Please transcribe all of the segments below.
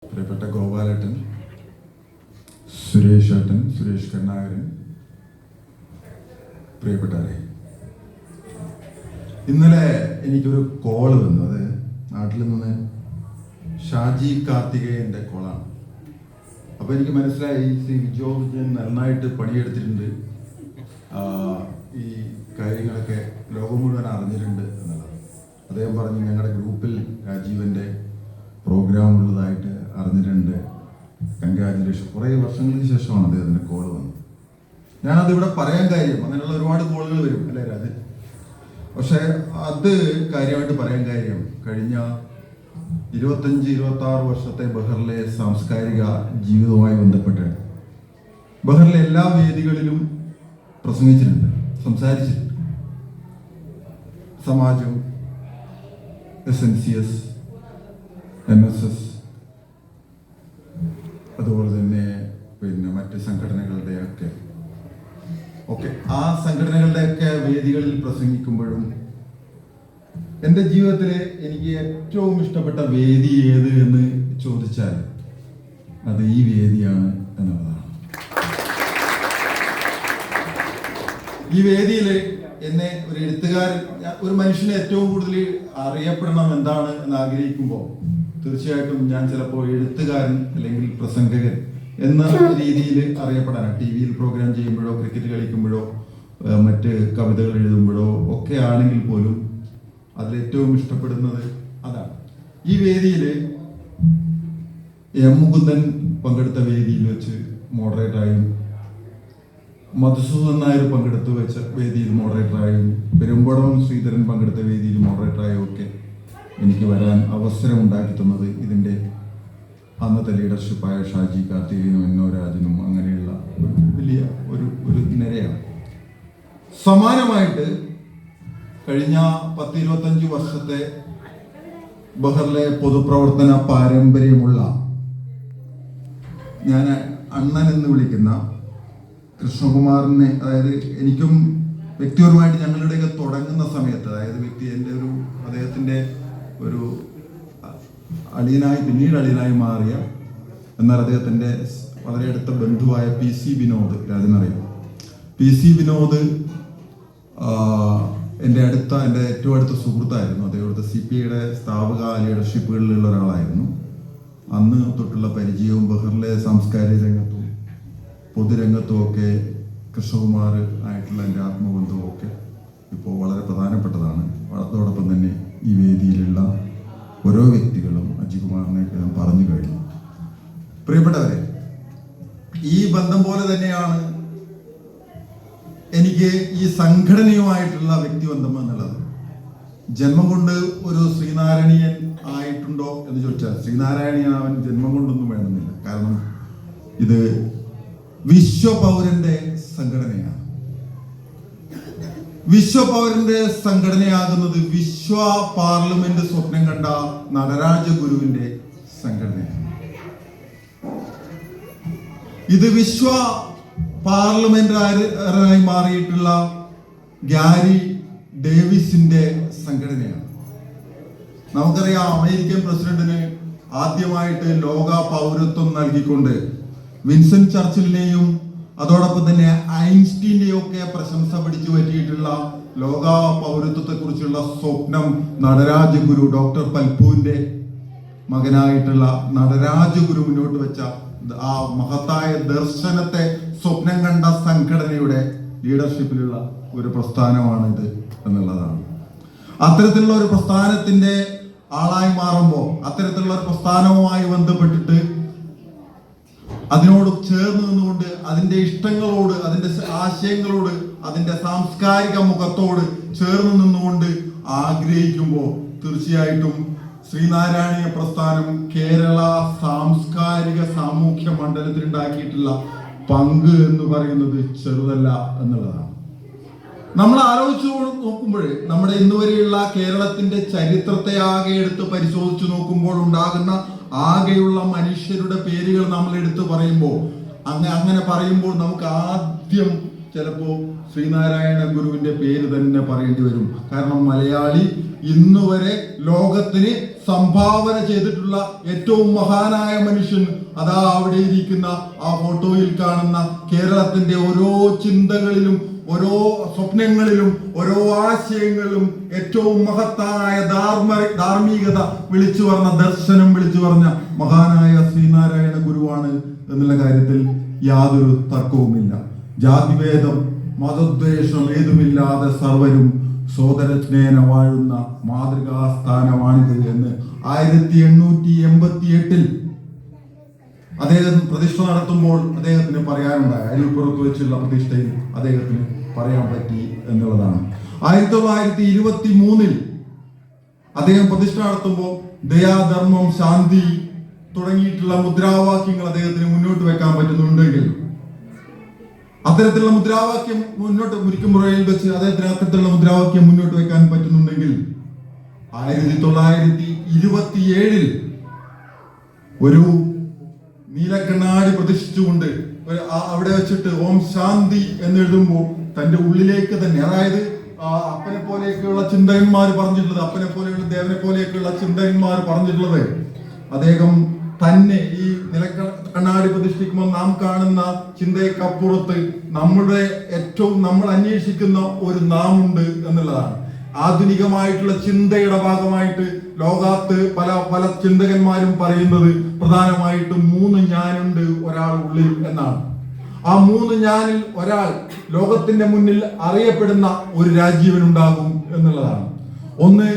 പ്രിയപ്പെട്ട ഗോപാലേട്ടൻ, സുരേഷ് കരുണാകരൻ, പ്രിയപ്പെട്ടവരെ, ഇന്നലെ എനിക്കൊരു കോള് വന്നു. അത് നാട്ടിൽ നിന്ന് ഷാജി കാർത്തികേയൻ്റെ കോളാണ്. അപ്പോൾ എനിക്ക് മനസ്സിലായി ശ്രീ വിജോ വിജയൻ നന്നായിട്ട് പണിയെടുത്തിട്ടുണ്ട്, ഈ കാര്യങ്ങളൊക്കെ ലോകം മുഴുവൻ അറിഞ്ഞിട്ടുണ്ട് എന്നുള്ളത്. അദ്ദേഹം പറഞ്ഞു ഞങ്ങളുടെ ഗ്രൂപ്പിൽ രാജീവൻ്റെ പ്രോഗ്രാം ഉള്ളതായിട്ട് അറിഞ്ഞിട്ടുണ്ട്, കൺഗ്രാജുലേഷൻ. കുറേ വർഷങ്ങൾക്ക് ശേഷമാണ് അദ്ദേഹത്തിൻ്റെ കോൾ വന്നത്. ഞാനതിവിടെ പറയാൻ കാര്യം, അങ്ങനെയുള്ള ഒരുപാട് കോളുകൾ വരും അല്ലേ രാജൻ, പക്ഷേ അത് കാര്യമായിട്ട് പറയാൻ കാര്യം കഴിഞ്ഞ 25-26 വർഷത്തെ ബഹറിലെ സാംസ്കാരിക ജീവിതവുമായി ബന്ധപ്പെട്ട് ബഹറിലെ എല്ലാ വേദികളിലും പ്രസംഗിച്ചിട്ടുണ്ട്, സംസാരിച്ചിട്ടുണ്ട്. സമാജം, SNCS, NSS, അതുപോലെ തന്നെ മറ്റ് സംഘടനകളുടെയൊക്കെ ആ സംഘടനകളുടെയൊക്കെ വേദികളിൽ പ്രസംഗിക്കുമ്പോഴും എൻ്റെ ജീവിതത്തിൽ എനിക്ക് ഏറ്റവും ഇഷ്ടപ്പെട്ട വേദി ഏത് എന്ന് ചോദിച്ചാൽ അത് ഈ വേദിയാണ് എന്നുള്ളതാണ്. ഈ വേദിയിൽ എന്നെ ഒരു എഴുത്തുകാരൻ, ഒരു മനുഷ്യനെ ഏറ്റവും കൂടുതൽ അറിയപ്പെടണം എന്താണ് എന്ന് ആഗ്രഹിക്കുമ്പോൾ തീർച്ചയായിട്ടും ഞാൻ ചിലപ്പോൾ എഴുത്തുകാരൻ അല്ലെങ്കിൽ പ്രസംഗകൻ എന്ന രീതിയിൽ അറിയപ്പെടാനാണ്. ടി വിയിൽ പ്രോഗ്രാം ചെയ്യുമ്പോഴോ ക്രിക്കറ്റ് കളിക്കുമ്പോഴോ മറ്റ് കവിതകൾ എഴുതുമ്പോഴോ ഒക്കെ ആണെങ്കിൽ പോലും അതിലേറ്റവും ഇഷ്ടപ്പെടുന്നത് അതാണ്. ഈ വേദിയിൽ എം മുകുന്ദൻ പങ്കെടുത്ത വേദിയിൽ വെച്ച് മോഡറേറ്ററായും, മധുസൂദൻ നായർ പങ്കെടുത്ത് വെച്ച വേദിയിൽ മോഡറേറ്ററായും, പെരുമ്പടവം ശ്രീധരൻ പങ്കെടുത്ത വേദിയിൽ മോഡറേറ്ററായും ഒക്കെ എനിക്ക് വരാൻ അവസരം ഉണ്ടാക്കി തന്നത് ഇതിൻ്റെ അന്നത്തെ ലീഡർഷിപ്പായ ഷാജി കാർത്തികേയനും എന്നോ രാജനും അങ്ങനെയുള്ള വലിയ ഒരു നിരയാണ്. സമാനമായിട്ട് കഴിഞ്ഞ 10-25 വർഷത്തെ ബഹറിലെ പൊതുപ്രവർത്തന പാരമ്പര്യമുള്ള, ഞാൻ അണ്ണൻ എന്ന് വിളിക്കുന്ന കൃഷ്ണകുമാറിനെ, അതായത് എനിക്കും വ്യക്തിപരമായിട്ട് ഞങ്ങളുടെയൊക്കെ തുടങ്ങുന്ന സമയത്ത്, അതായത് അദ്ദേഹത്തിൻ്റെ ഒരു പിന്നീട് അളിയനായി മാറിയ, എന്നാൽ അദ്ദേഹത്തിൻ്റെ വളരെ അടുത്ത ബന്ധുവായ PC വിനോദ്, രാജനറിയാം. PC വിനോദ് എൻ്റെ ഏറ്റവും അടുത്ത സുഹൃത്തായിരുന്നു. അദ്ദേഹത്തെ CPIയുടെ സ്ഥാപക ലീഡർഷിപ്പുകളിലുള്ള ഒരാളായിരുന്നു. അന്ന് തൊട്ടുള്ള പരിചയവും ബഹറിലെ സാംസ്കാരിക രംഗത്തും പൊതുരംഗത്തും ഒക്കെ കൃഷ്ണകുമാർ ആയിട്ടുള്ള എൻ്റെ ആത്മബന്ധവും ഒക്കെ ഇപ്പോൾ വളരെ പ്രധാനപ്പെട്ടതാണ്. അതോടൊപ്പം തന്നെ ഈ വേദിയിലുള്ള ഓരോ വ്യക്തികളും അജികുമാറിനെയൊക്കെ ഞാൻ പറഞ്ഞു കഴിഞ്ഞു. പ്രിയപ്പെട്ടവരെ, ഈ ബന്ധം പോലെ തന്നെയാണ് എനിക്ക് ഈ സംഘടനയുമായിട്ടുള്ള വ്യക്തിബന്ധം എന്നുള്ളത്. ജന്മം കൊണ്ട് ഒരു ശ്രീനാരായണീയൻ ആയിട്ടുണ്ടോ എന്ന് ചോദിച്ചാൽ ശ്രീനാരായണീയൻ അവൻ ജന്മം കൊണ്ടൊന്നും വേണമെന്നില്ല. കാരണം ഇത് വിശ്വപൗരന്റെ സംഘടനയാണ്. വിശ്വപൗരന്റെ സംഘടനയാകുന്നത് വിശ്വ പാർലമെന്റ് സ്വപ്നം കണ്ട നടരാജഗുരുവിന്റെ സംഘടനയാണ്. ഇത് വിശ്വ പാർലമെന്ററായി മാറിയിട്ടുള്ള ഗ്യാരി ഡേവിസിന്റെ സംഘടനയാണ്. നമുക്കറിയാം, അമേരിക്കൻ പ്രസിഡന്റിന് ആദ്യമായിട്ട് ലോക പൗരത്വം നൽകിക്കൊണ്ട് വിൻസെന്റ് ചർച്ചിലിനെയും അതോടൊപ്പം തന്നെ ഐൻസ്റ്റീനെയും ഒക്കെ പ്രശംസ പിടിച്ചു പറ്റിയിട്ടുള്ള ലോക പൗരത്വത്തെ കുറിച്ചുള്ള സ്വപ്നം നടരാജഗുരു, ഡോക്ടർ പൽപുവിന്റെ മകനായിട്ടുള്ള നടരാജഗുരു മുന്നോട്ട് വെച്ച ആ മഹത്തായ ദർശനത്തെ സ്വപ്നം കണ്ട സംഘടനയുടെ ലീഡർഷിപ്പിലുള്ള ഒരു പ്രസ്ഥാനമാണിത് എന്നുള്ളതാണ്. അത്തരത്തിലുള്ള ഒരു പ്രസ്ഥാനത്തിന്റെ ആളായി മാറുമ്പോൾ, അത്തരത്തിലുള്ള ഒരു പ്രസ്ഥാനവുമായി ബന്ധപ്പെട്ടിട്ട് അതിനോട് ചേർന്ന് നിന്നുകൊണ്ട് അതിന്റെ ഇഷ്ടങ്ങളോട്, അതിന്റെ ആശയങ്ങളോട്, അതിന്റെ സാംസ്കാരിക മുഖത്തോട് ചേർന്ന് നിന്നുകൊണ്ട് ആഗ്രഹിക്കുമ്പോൾ തീർച്ചയായിട്ടും ശ്രീനാരായണീയ പ്രസ്ഥാനം കേരള സാംസ്കാരിക സാമൂഹ്യ മണ്ഡലത്തിൽ ഉണ്ടാക്കിയിട്ടുള്ള പങ്ക് എന്ന് പറയുന്നത് ചെറുതല്ല എന്നുള്ളതാണ്. നമ്മൾ ആലോചിച്ചു നോക്കുമ്പോൾ, നമ്മുടെ ഇന്നുവരെയുള്ള കേരളത്തിന്റെ ചരിത്രത്തെ ആകെ എടുത്ത് പരിശോധിച്ചു നോക്കുമ്പോൾ ഉണ്ടാകുന്ന ആകെയുള്ള മനുഷ്യരുടെ പേരുകൾ നമ്മൾ എടുത്തു പറയുമ്പോൾ, അങ്ങനെ പറയുമ്പോൾ നമുക്ക് ആദ്യം ചിലപ്പോൾ ശ്രീനാരായണ ഗുരുവിന്റെ പേര് തന്നെ പറയേണ്ടി വരും. കാരണം മലയാളി ഇന്നുവരെ ലോകത്തിന് സംഭാവന ചെയ്തിട്ടുള്ള ഏറ്റവും മഹാനായ മനുഷ്യൻ അതാ അവിടെ ഇരിക്കുന്ന ആ ഫോട്ടോയിൽ കാണുന്ന കേരളത്തിന്റെ ഓരോ ചിന്തകളിലും, ഓരോ സ്വപ്നങ്ങളിലും, ഓരോ ആശയങ്ങളിലും ഏറ്റവും മഹത്തായ ധാർമ്മികത വിളിച്ചു പറഞ്ഞ, ദർശനം വിളിച്ചു പറഞ്ഞ മഹാനായ ശ്രീനാരായണ ഗുരുവാണ് എന്നുള്ള കാര്യത്തിൽ യാതൊരു തർക്കവുമില്ല. ജാതിഭേദം മതദ്വേഷം ഏതുമില്ലാതെ സർവരും സോദരസ്നേഹ വാഴുന്ന മാതൃകാസ്ഥാനമാണിത് എന്ന് 1888 അദ്ദേഹം പ്രതിഷ്ഠ നടത്തുമ്പോൾ അദ്ദേഹത്തിന് പറയാനുണ്ടായി. അരിപ്പുറത്ത് വെച്ചുള്ള പ്രതിഷ്ഠയിൽ അദ്ദേഹത്തിന് പറയാൻ പറ്റി എന്നുള്ളതാണ്. 1923 അദ്ദേഹം പ്രതിഷ്ഠ നടത്തുമ്പോൾ ദയാധർമ്മം ശാന്തി തുടങ്ങിയിട്ടുള്ള മുദ്രാവാക്യങ്ങൾ അദ്ദേഹത്തിന് മുന്നോട്ട് വെക്കാൻ പറ്റുന്നുണ്ടെങ്കിൽ, അത്തരത്തിലുള്ള മുദ്രാവാക്യം മുന്നോട്ട് മുരിക്കുമ്പുഴയിൽ വെച്ച് അദ്ദേഹത്തിന് അത്തരത്തിലുള്ള മുദ്രാവാക്യം മുന്നോട്ട് വെക്കാൻ പറ്റുന്നുണ്ടെങ്കിൽ 1927 ഒരു നീലക്കണ്ണാടി പ്രതിഷ്ഠിച്ചുകൊണ്ട് അവിടെ വെച്ചിട്ട് ഓം ശാന്തി എന്നെഴുതുമ്പോൾ തന്റെ ഉള്ളിലേക്ക് തന്നെ, അതായത് അപ്പനെ പോലെയൊക്കെയുള്ള ചിന്തകന്മാർ പറഞ്ഞിട്ടുള്ളത്, അപ്പനെ പോലെയുള്ള ദേവനെ പോലെയൊക്കെയുള്ള ചിന്തകന്മാർ പറഞ്ഞിട്ടുള്ളത്, അദ്ദേഹം തന്നെ ഈ നിലക്കണ്ണാടി പ്രതിഷ്ഠിക്കുമ്പോൾ നാം കാണുന്ന ചിന്തയ്ക്കപ്പുറത്ത് നമ്മൾ അന്വേഷിക്കുന്ന ഒരു നാം ഉണ്ട് എന്നുള്ളതാണ്. ആധുനികമായിട്ടുള്ള ചിന്തയുടെ ഭാഗമായിട്ട് ലോകത്ത് പല ചിന്തകന്മാരും പറയുന്നത് പ്രധാനമായിട്ടും 3 ഞാനുണ്ട് ഒരാൾ ഉള്ളിൽ എന്നാണ്. ആ 3 ഞാനിൽ ഒരാൾ ലോകത്തിന്റെ മുന്നിൽ അറിയപ്പെടുന്ന ഒരു രാജീവൻ ഉണ്ടാകും എന്നുള്ളതാണ്. ഒന്ന്,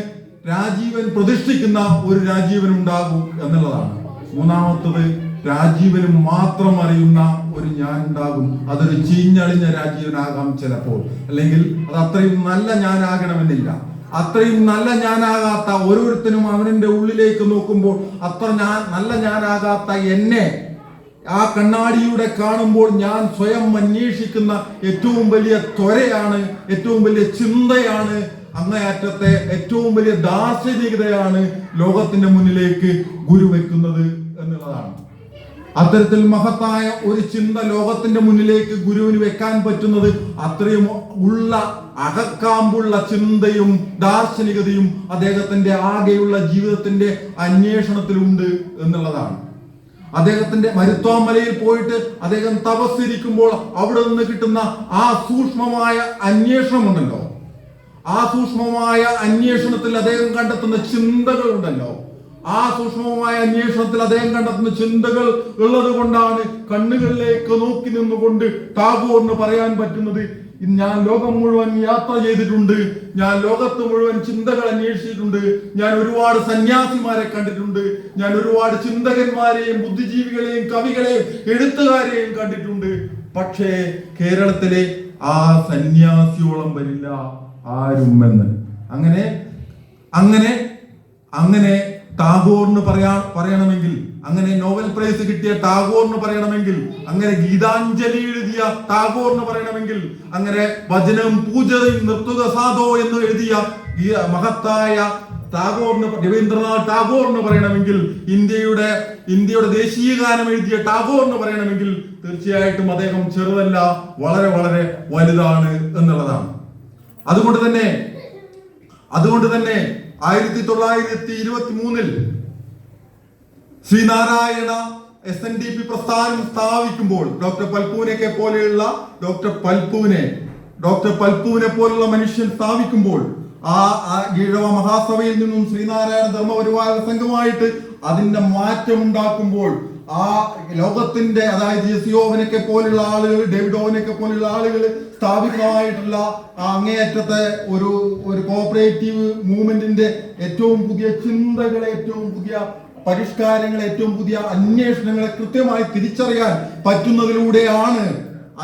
രാജീവൻ പ്രതിഷ്ഠിക്കുന്ന ഒരു രാജീവൻ ഉണ്ടാകും എന്നുള്ളതാണ്. മൂന്നാമത്തത്, രാജീവന് മാത്രം അറിയുന്ന ഒരു ഞാൻ ഉണ്ടാകും. അതൊരു ചീഞ്ഞളിഞ്ഞ രാജീവനാകാം ചിലപ്പോൾ, അല്ലെങ്കിൽ അത് അത്രയും നല്ല ഞാനാകണമെന്നില്ല. അത്രയും നല്ല ഞാനാകാത്ത ഓരോരുത്തരും അവന്റെ ഉള്ളിലേക്ക് നോക്കുമ്പോൾ അത്ര നല്ല ഞാനാകാത്ത എന്നെ ആ കണ്ണാടിയുടെ കാണുമ്പോൾ ഞാൻ സ്വയം അന്വേഷിക്കുന്ന ഏറ്റവും വലിയ ത്വരയാണ്, ഏറ്റവും വലിയ ചിന്തയാണ്, അങ്ങേയറ്റത്തെ ഏറ്റവും വലിയ ദാർശനികതയാണ് ലോകത്തിന്റെ മുന്നിലേക്ക് ഗുരു വെക്കുന്നത് എന്നുള്ളതാണ്. അത്തരത്തിൽ മഹത്തായ ഒരു ചിന്ത ലോകത്തിന്റെ മുന്നിലേക്ക് ഗുരുവിന് വെക്കാൻ പറ്റുന്നത് അത്രയും ഉള്ള അകക്കാമ്പുള്ള ചിന്തയും ദാർശനികതയും അദ്ദേഹത്തിന്റെ ആകെയുള്ള ജീവിതത്തിന്റെ അന്വേഷണത്തിലുണ്ട് എന്നുള്ളതാണ്. അദ്ദേഹത്തിന്റെ മരുത്വാമലയിൽ പോയിട്ട് അദ്ദേഹം തപസ്സിരിക്കുമ്പോൾ അവിടെ നിന്ന് കിട്ടുന്ന ആ സൂക്ഷ്മമായ അന്വേഷണമുണ്ടല്ലോ, ആ സൂക്ഷ്മമായ അന്വേഷണത്തിൽ അദ്ദേഹം കണ്ടെത്തുന്ന ചിന്തകൾ ഉണ്ടല്ലോ, ആ സൂക്ഷ്മമായ അന്വേഷണത്തിൽ അദ്ദേഹം കണ്ടെത്തുന്ന ചിന്തകൾ ഉള്ളത് കൊണ്ടാണ് കണ്ണുകളിലേക്ക് നോക്കി നിന്നുകൊണ്ട് ടാഗോറിന് പറയാൻ പറ്റുന്നത്, ഞാൻ ലോകം മുഴുവൻ യാത്ര ചെയ്തിട്ടുണ്ട്, ഞാൻ ലോകത്ത് മുഴുവൻ ചിന്തകൾ അന്വേഷിച്ചിട്ടുണ്ട്, ഞാൻ ഒരുപാട് സന്യാസിമാരെ കണ്ടിട്ടുണ്ട്, ഞാൻ ഒരുപാട് ചിന്തകന്മാരെയും ബുദ്ധിജീവികളെയും കവികളെയും എഴുത്തുകാരെയും കണ്ടിട്ടുണ്ട്, പക്ഷേ കേരളത്തിലെ ആ സന്യാസിയോളം വരില്ല ആരും എന്ന്. അങ്ങനെ ടാഗോറിന് പറയണമെങ്കിൽ, അങ്ങനെ നോബൽ പ്രൈസ് കിട്ടിയ ടാഗോറിന് പറയണമെങ്കിൽ, അങ്ങനെ ഗീതാഞ്ജലി എഴുതിയ ടാഗോറിന് പറയണമെങ്കിൽ, അങ്ങനെ വചനം പൂജയും നിർത്തുക സാധോ എന്ന് എഴുതിയ മഹത്തായ ടാഗോറിന്, രവീന്ദ്രനാഥ് ടാഗോറിന് പറയണമെങ്കിൽ, ഇന്ത്യയുടെ ദേശീയ ഗാനം എഴുതിയ ടാഗോറിന് പറയണമെങ്കിൽ തീർച്ചയായിട്ടും അദ്ദേഹം ചെറുതല്ല, വളരെ വളരെ വലുതാണ് എന്നുള്ളതാണ്. അതുകൊണ്ട് തന്നെ 1923 ശ്രീനാരായണ SNDP പ്രസ്ഥാനം സ്ഥാപിക്കുമ്പോൾ ഡോക്ടർ പൽപുവിനെ പോലുള്ള മനുഷ്യൻ സ്ഥാപിക്കുമ്പോൾ ആ ഈഴവ മഹാസഭയിൽ നിന്നും ശ്രീനാരായണ ധർമ്മപരിവാര സംഘമായിട്ട് അതിന്റെ മാറ്റം ഉണ്ടാക്കുമ്പോൾ ആ ലോകത്തിന്റെ, അതായത് സിയോവനൊക്കെ പോലുള്ള ആളുകൾ, ഡേവിഡ് ഓവനൊക്കെ പോലുള്ള ആളുകൾ സ്ഥാപിതമായിട്ടുള്ള അങ്ങേയറ്റത്തെ ഒരു കോഓപ്പറേറ്റീവ് മൂവ്മെന്റിന്റെ ഏറ്റവും പുതിയ ചിന്തകളെ, ഏറ്റവും പുതിയ പരിഷ്കാരങ്ങളെ, ഏറ്റവും പുതിയ അന്വേഷണങ്ങളെ കൃത്യമായി തിരിച്ചറിയാൻ പറ്റുന്നതിലൂടെയാണ്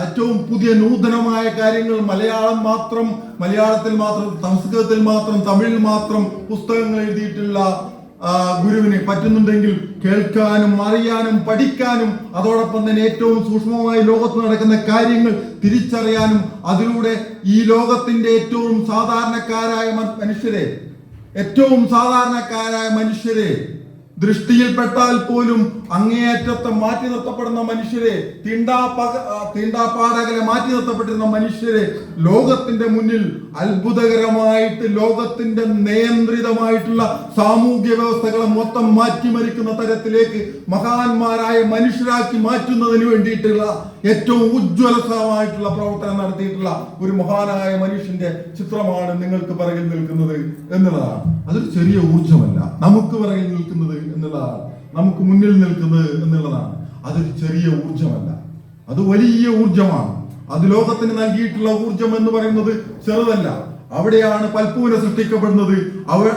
ഏറ്റവും പുതിയ നൂതനമായ കാര്യങ്ങൾ മലയാളത്തിൽ മാത്രം, സംസ്കൃതത്തിൽ മാത്രം, തമിഴിൽ മാത്രം പുസ്തകങ്ങൾ എഴുതിയിട്ടുള്ള ഗുരുവിന് പറ്റുന്നുണ്ടെങ്കിൽ കേൾക്കാനും അറിയാനും പഠിക്കാനും അതോടൊപ്പം തന്നെ ഏറ്റവും സൂക്ഷ്മമായി ലോകത്ത് നടക്കുന്ന കാര്യങ്ങൾ തിരിച്ചറിയാനും അതിലൂടെ ഈ ലോകത്തിന്റെ ഏറ്റവും സാധാരണക്കാരായ മനുഷ്യരെ ദൃഷ്ടിയിൽപ്പെട്ടാൽ പോലും അങ്ങേയറ്റത്തെ മാറ്റി നിർത്തപ്പെടുന്ന മനുഷ്യരെ, തീണ്ടാപ്പാടകലെ മാറ്റി നിർത്തപ്പെട്ടിരുന്ന മനുഷ്യരെ ലോകത്തിന്റെ മുന്നിൽ അത്ഭുതകരമായിട്ട് ലോകത്തിന്റെ നിയന്ത്രിതമായിട്ടുള്ള സാമൂഹ്യ വ്യവസ്ഥകളെ മൊത്തം മാറ്റിമറിക്കുന്ന തരത്തിലേക്ക് മഹാന്മാരായ മനുഷ്യരാക്കി മാറ്റുന്നതിന് വേണ്ടിയിട്ടുള്ള ഏറ്റവും ഉജ്ജ്വലമായിട്ടുള്ള പ്രവർത്തനം നടത്തിയിട്ടുള്ള ഒരു മഹാനായ മനുഷ്യന്റെ ചിത്രമാണ് നിങ്ങൾക്ക് പിറകിൽ നിൽക്കുന്നത് എന്നുള്ളതാണ്. അതൊരു ചെറിയ ഊർജമല്ല, നമുക്ക് പിറകിൽ നിൽക്കുന്നത് എന്നുള്ളതാണ്, നമുക്ക് മുന്നിൽ നിൽക്കുന്നത് എന്നുള്ളതാണ്. അതൊരു ചെറിയ ഊർജമല്ല, അത് വലിയ ഊർജമാണ്. അത് ലോകത്തിന് നൽകിയിട്ടുള്ള ഊർജം എന്ന് പറയുന്നത് ചെറുതല്ല. അവിടെയാണ് പൽപ്പുവിനെ സൃഷ്ടിക്കപ്പെടുന്നത്,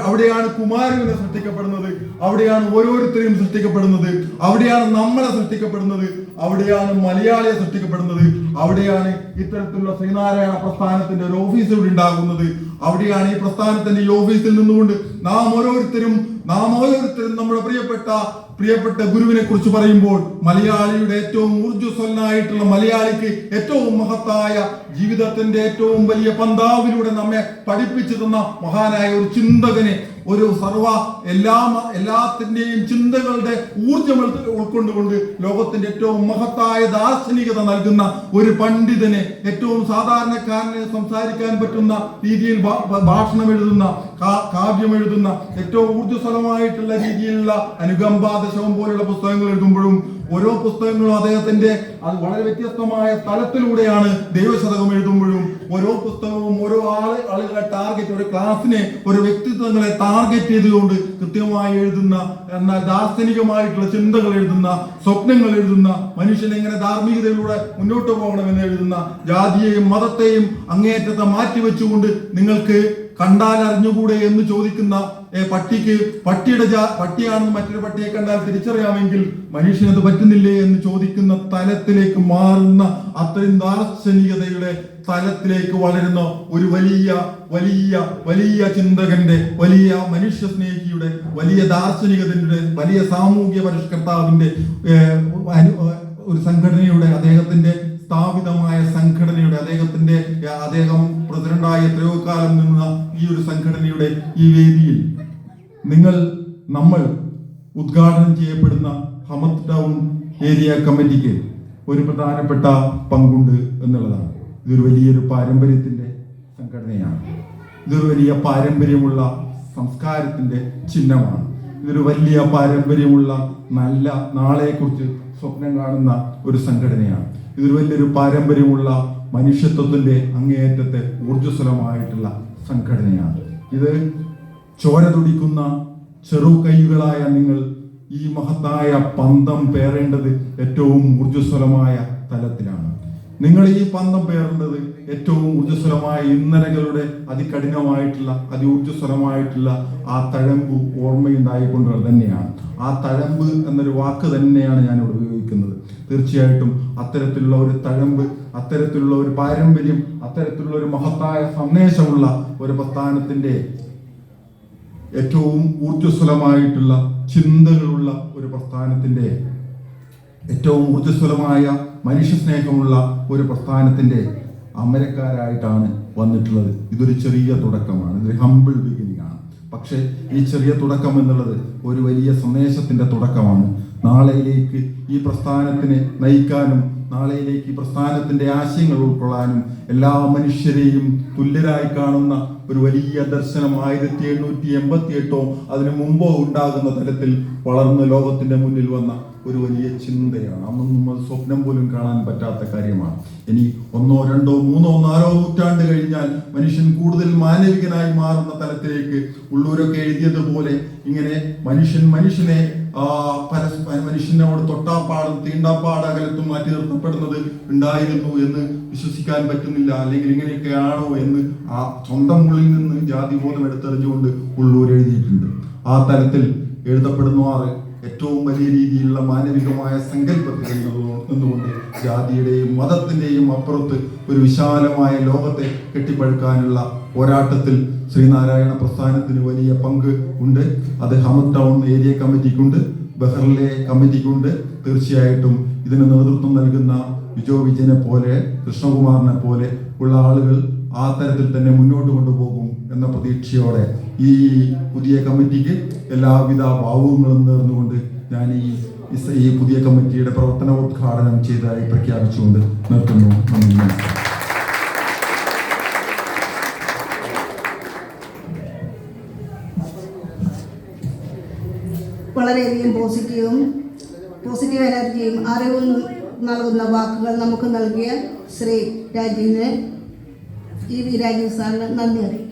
അവിടെയാണ് കുമാരനെ സൃഷ്ടിക്കപ്പെടുന്നത്, അവിടെയാണ് ഓരോരുത്തരെയും സൃഷ്ടിക്കപ്പെടുന്നത്, അവിടെയാണ് നമ്മളെ സൃഷ്ടിക്കപ്പെടുന്നത്, അവിടെയാണ് മലയാളിയെ സൃഷ്ടിക്കപ്പെടുന്നത്, അവിടെയാണ് ഇത്തരത്തിലുള്ള ശ്രീനാരായണ പ്രസ്ഥാനത്തിന്റെ ഒരു ഓഫീസ് ഇവിടെ ഉണ്ടാകുന്നത്, അവിടെയാണ് ഈ പ്രസ്ഥാനത്തിന്റെ ഈ ഓഫീസിൽ നിന്നുകൊണ്ട് നാം ഓരോരുത്തരും നമ്മുടെ പ്രിയപ്പെട്ട ഗുരുവിനെ കുറിച്ച് പറയുമ്പോൾ മലയാളിയുടെ ഏറ്റവും ഊർജ്ജസ്വലനായിട്ടുള്ള മലയാളിക്ക് ഏറ്റവും മഹത്തായ ജീവിതത്തിന്റെ ഏറ്റവും വലിയ പന്താവിലൂടെ നമ്മെ പഠിപ്പിച്ചു തന്ന മഹാനായ ഒരു ചിന്തകനെ, ഒരു എല്ലാത്തിന്റെയും ചിന്തകളുടെ ഊർജം ഉൾക്കൊണ്ടുകൊണ്ട് ലോകത്തിന്റെ ഏറ്റവും മഹത്തായ ദാർശനികത നൽകുന്ന ഒരു പണ്ഡിതനെ, ഏറ്റവും സാധാരണക്കാരനെ സംസാരിക്കാൻ പറ്റുന്ന രീതിയിൽ ഭാഷണം എഴുതുന്ന, കാവ്യം എഴുതുന്ന, ഏറ്റവും ഊർജ്ജസ്വലമായിട്ടുള്ള രീതിയിലുള്ള അനുകമ്പാദശകം പോലുള്ള പുസ്തകങ്ങൾ എഴുതുമ്പോഴും ഓരോ പുസ്തകങ്ങളും അദ്ദേഹത്തിന്റെ അത് വളരെ വ്യത്യസ്തമായ തലത്തിലൂടെയാണ് ദൈവശതകം എഴുതുമ്പോഴും ഓരോ പുസ്തകവും ഓരോ ആളുകളെ ടാർഗറ്റ്, ഒരു ക്ലാസിനെ, ഒരു വ്യക്തിത്വങ്ങളെ ടാർഗറ്റ് ചെയ്തുകൊണ്ട് കൃത്യമായി എഴുതുന്ന, എന്നാൽ ദാർശനികമായിട്ടുള്ള ചിന്തകൾ എഴുതുന്ന, സ്വപ്നങ്ങൾ എഴുതുന്ന, മനുഷ്യൻ എങ്ങനെ ധാർമ്മികതയിലൂടെ മുന്നോട്ട് പോകണമെന്ന് എഴുതുന്ന, ജാതിയെയും മതത്തെയും അങ്ങേയറ്റത്തെ മാറ്റിവെച്ചുകൊണ്ട് നിങ്ങൾക്ക് കണ്ടാൽ അറിഞ്ഞുകൂടെ എന്ന് ചോദിക്കുന്ന പട്ടിക്ക് പട്ടിയാണെന്ന് മറ്റൊരു പട്ടിയെ കണ്ടാൽ തിരിച്ചറിയാമെങ്കിൽ മനുഷ്യനത് പറ്റുന്നില്ലേ എന്ന് ചോദിക്കുന്ന തലത്തിലേക്ക് മാറുന്ന, അത്രയും ദാർശനികതയുടെ തലത്തിലേക്ക് വളരുന്ന ഒരു വലിയ ചിന്തകന്റെ, വലിയ മനുഷ്യ സ്നേഹിയുടെ, വലിയ ദാർശനികതയുടെ, വലിയ സാമൂഹ്യ പരിഷ്കർത്താവിന്റെ ഒരു സംഘടനയുടെ, അദ്ദേഹത്തിന്റെ സ്ഥാപിതമായ സംഘടനയുടെ, അദ്ദേഹം പ്രസിഡന്റായി എത്രയോ കാലം നിന്ന ഈ ഒരു സംഘടനയുടെ ഈ വേദിയിൽ നമ്മൾ ഉദ്ഘാടനം ചെയ്യപ്പെടുന്ന ഹമത്ത് ടൗൺ ഏരിയ കമ്മിറ്റിക്ക് ഒരു പ്രധാനപ്പെട്ട പങ്കുണ്ട് എന്നുള്ളതാണ്. ഇതൊരു വലിയൊരു പാരമ്പര്യത്തിന്റെ സംഘടനയാണ്. ഇതൊരു വലിയ പാരമ്പര്യമുള്ള സംസ്കാരത്തിന്റെ ചിഹ്നമാണ്. ഇതൊരു വലിയ പാരമ്പര്യമുള്ള നല്ല നാളെക്കുറിച്ച് സ്വപ്നം കാണുന്ന ഒരു സംഘടനയാണ്. ഇതൊരു വലിയൊരു പാരമ്പര്യമുള്ള മനുഷ്യത്വത്തിന്റെ അങ്ങേയറ്റത്തെ ഊർജ്ജസ്വലമായിട്ടുള്ള സംഘടനയാണ്. ഇത് ചോര തുടിക്കുന്ന ചെറു കൈകളായ നിങ്ങൾ ഈ മഹത്തായ പന്തം പേറേണ്ടത് ഏറ്റവും ഊർജ്ജസ്വലമായ തലത്തിലാണ്. നിങ്ങൾ ഈ പന്തം പേറേണ്ടത് ഏറ്റവും ഊർജ്ജസ്വലമായ ഇന്നലകളുടെ അതികഠിനമായിട്ടുള്ള അതിഊർജ്ജസ്വലമായിട്ടുള്ള ആ തഴമ്പ് ഓർമ്മയുണ്ടായിക്കൊണ്ട് തന്നെയാണ്. ആ തഴമ്പ് എന്നൊരു വാക്ക് തന്നെയാണ് ഞാനിവിടെ ഉപയോഗിക്കുന്നത്. തീർച്ചയായിട്ടും അത്തരത്തിലുള്ള ഒരു തഴമ്പ്, അത്തരത്തിലുള്ള ഒരു പാരമ്പര്യം, അത്തരത്തിലുള്ള ഒരു മഹത്തായ സന്ദേശമുള്ള ഒരു പ്രസ്ഥാനത്തിന്റെ ഏറ്റവും ഊർജ്ജസ്വലമായിട്ടുള്ള ചിന്തകളുള്ള ഒരു പ്രസ്ഥാനത്തിന്റെ, ഏറ്റവും ഊർജ്ജസ്വലമായ മനുഷ്യ സ്നേഹമുള്ള ഒരു പ്രസ്ഥാനത്തിന്റെ അമരക്കാരായിട്ടാണ് വന്നിട്ടുള്ളത്. ഇതൊരു ചെറിയ തുടക്കമാണ്, ഇതൊരു ഹംബിൾ ബിഗിനിങ് ആണ്. പക്ഷെ ഈ ചെറിയ തുടക്കം എന്നുള്ളത് ഒരു വലിയ സന്ദേശത്തിന്റെ തുടക്കമാണ്. നാളെയിലേക്ക് ഈ പ്രസ്ഥാനത്തിനെ നയിക്കാനും, നാളെയിലേക്ക് ഈ പ്രസ്ഥാനത്തിന്റെ ആശയങ്ങൾ ഉൾക്കൊള്ളാനും, എല്ലാ മനുഷ്യരെയും തുല്യരായി കാണുന്ന ഒരു വലിയ ദർശനം 1888 അതിനു മുമ്പോ ഉണ്ടാകുന്ന തരത്തിൽ വളർന്ന് ലോകത്തിന്റെ മുന്നിൽ വന്ന ഒരു വലിയ ചിന്തയാണ്. അന്നൊന്നും അത് സ്വപ്നം പോലും കാണാൻ പറ്റാത്ത കാര്യമാണ്. ഇനി 1, 2, 3, 4 നൂറ്റാണ്ട് കഴിഞ്ഞാൽ മനുഷ്യൻ കൂടുതൽ മാനവികനായി മാറുന്ന തലത്തിലേക്ക് ഉള്ളൂരൊക്കെ എഴുതിയതുപോലെ ഇങ്ങനെ മനുഷ്യനോട് തൊട്ടാപ്പാടും തീണ്ടാപ്പാടകലത്തും മാറ്റി നിർത്തപ്പെടുന്നത് ഉണ്ടായിരുന്നു എന്ന് വിശ്വസിക്കാൻ പറ്റുന്നില്ല. അല്ലെങ്കിൽ ഇങ്ങനെയൊക്കെയാണോ എന്ന് ആ സ്വന്തം ഉള്ളിൽ നിന്ന് ജാതിബോധം എടുത്തെറിഞ്ഞുകൊണ്ട് ഉള്ളൂർ എഴുതിയിട്ടുണ്ട്. ആ തലത്തിൽ എഴുതപ്പെടുന്നവാറ് ഏറ്റവും വലിയ രീതിയിലുള്ള മാനവികമായ സങ്കല്പത്തിൽ നിന്നുകൊണ്ട് ജാതിയുടെയും മതത്തിന്റെയും അപ്പുറത്ത് ഒരു വിശാലമായ ലോകത്തെ കെട്ടിപ്പടുക്കാനുള്ള പോരാട്ടത്തിൽ ശ്രീനാരായണ പ്രസ്ഥാനത്തിന് വലിയ പങ്ക് ഉണ്ട്. അത് ഹമത്ത് ടൗൺ ഏരിയ കമ്മിറ്റിക്കുണ്ട്, ബഹറിലെ കമ്മിറ്റിക്കുണ്ട്. തീർച്ചയായിട്ടും ഇതിന് നേതൃത്വം നൽകുന്ന വിജയനെ പോലെ, കൃഷ്ണകുമാറിനെ പോലെ ഉള്ള ആളുകൾ ആ തരത്തിൽ തന്നെ മുന്നോട്ട് കൊണ്ടുപോകും എന്ന പ്രതീക്ഷയോടെ ഈ പുതിയ കമ്മിറ്റിക്ക് എല്ലാവിധ ഭാവുകങ്ങളും നേർന്നുകൊണ്ട് ഞാൻ ഈ പുതിയ കമ്മിറ്റിയുടെ പ്രവർത്തനോദ്ഘാടനം ചെയ്തതായി പ്രഖ്യാപിച്ചുകൊണ്ട് നിർത്തുന്നു. നന്ദി. വളരെയധികം പോസിറ്റീവ് എനർജിയും അറിവും നൽകുന്ന വാക്കുകൾ നമുക്ക് നൽകിയ ശ്രീ രാജീവിന്, EV രാജീവ് സാറിന് നന്ദി അറിയിക്കും.